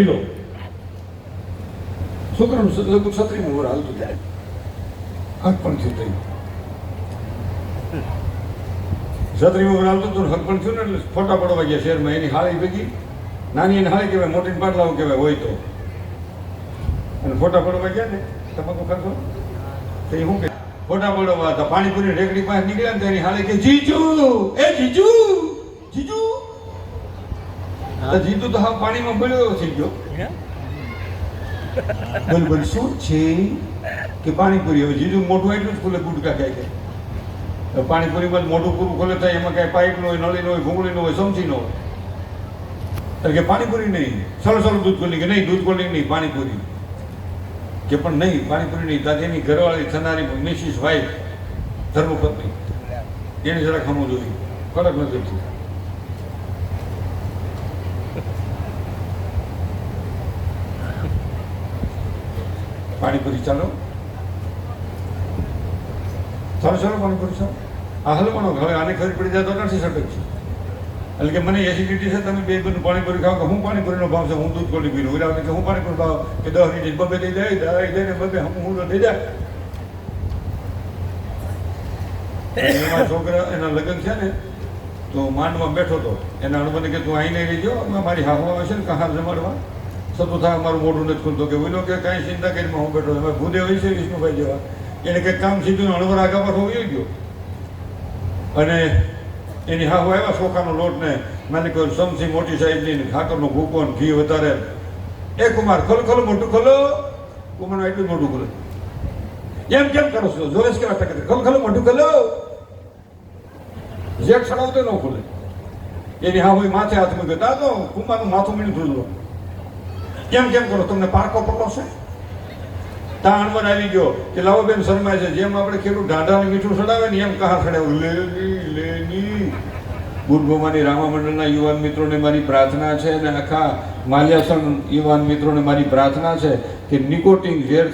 ઢીલો છોકરાનું લગભગ 37મું વર્ષ હાલતું જાય હક પણ થયું થયું 37મું વર્ષ હાલતું હતું હક પણ થયું ને એટલે ફોટા પડવા ગયા શહેરમાં એની હાળી ભેગી નાની એને હાળી કહેવાય મોટી પાટલાઓ કહેવાય હોય તો અને ફોટા પડવા ગયા ને તમાકુ ખાતો તો એ શું કે ફોટા પડવા હતા પાણીપુરી રેકડી પાસે નીકળ્યા ને તેની હાળી કે જીજુ એ જીજુ જીજુ જીજુ તો હા પાણીમાં બળ્યો થઈ ગયો બોલ શું છે કે પાણીપુરી હવે જીજુ મોઢું એટલું જ ખુલે ગુટકા ખાય કે પાણીપુરીમાં મોઢું પૂરું ખોલે થાય એમાં કાંઈ પાઇપ નો હોય નળી નો હોય ભૂંગળી નો હોય સમજી નો હોય એટલે કે પાણીપુરી નહીં સરળ દૂધ કોલ્ડિંગ નહીં દૂધ કોલ્ડિંગ નહીં પાણીપુરી કે પણ નહીં પાણીપુરી નહીં દાદીની ઘરવાળી થનારી મિસિસ વાઇફ ધર્મપત્ની એને જરાક સમજવું જોઈએ કડક નજરથી પાણીપુરી ચાલો પાણીપુરી ચાલો આ હાલ પણ હવે આને ખબર પડી જાય તો નથી સટક છે એટલે કે મને એસિડિટી છે તમે બે બનું પાણીપુરી ખાવ કે હું પાણીપુરીનો ભાવ છે હું દૂધ કોલી પીનું એટલે કે હું પાણીપુરી ભાવ કે 10 મિનિટ બબે દઈ જાય ને બબે હું દઈ જાય એમાં છોકરા એના લગ્ન છે ને તો માંડમાં બેઠો હતો એના અણબને કે તું અહીં નહીં રહીજો મારી હાહવા આવે છે ને કહાર જમાડવા સતું થાય મારું મોઢું નથી ખુલતો કે ઓઈલો કે કાંઈ ચિંતા કરીને હું બેઠો એમાં ભૂદેવ હોય છે વિષ્ણુભાઈ જેવા એને કંઈક કામ સીધું અણવર આગા પર હોવી ગયો અને એની હાહુ આવ્યા ચોખાનો લોટ ને મને કહ્યું સમસી મોટી સાઈઝની ખાકરનો ભૂકો ને ઘી વધારે એ કુમાર ખોલો મોટું ખોલો કુમાર એટલું મોટું ખોલે એમ કેમ કરો છો જોરેશ કેવા ટકે ખોલો મોટું ખોલો જેક ચડાવતો ન ખોલે એની હાહુ માથે હાથ મૂક્યો દાદો કુમારનું માથું મીઠું ધૂળો કેમ કરો તમને પારકો પડો છે તાણ પર આવી ગયો કે લાવો બેન શરમાય છે જેમ આપણે ખેડૂત ઢાંઢાને મીઠું ચડાવે ને એમ કહા ચડાવું લેની ગુરગોમાની રામા મંડળના યુવાન મિત્રોને મારી પ્રાર્થના છે અને આખા માલ્યાસણ યુવાન મિત્રોને મારી પ્રાર્થના છે કે નિકોટિન ઝેર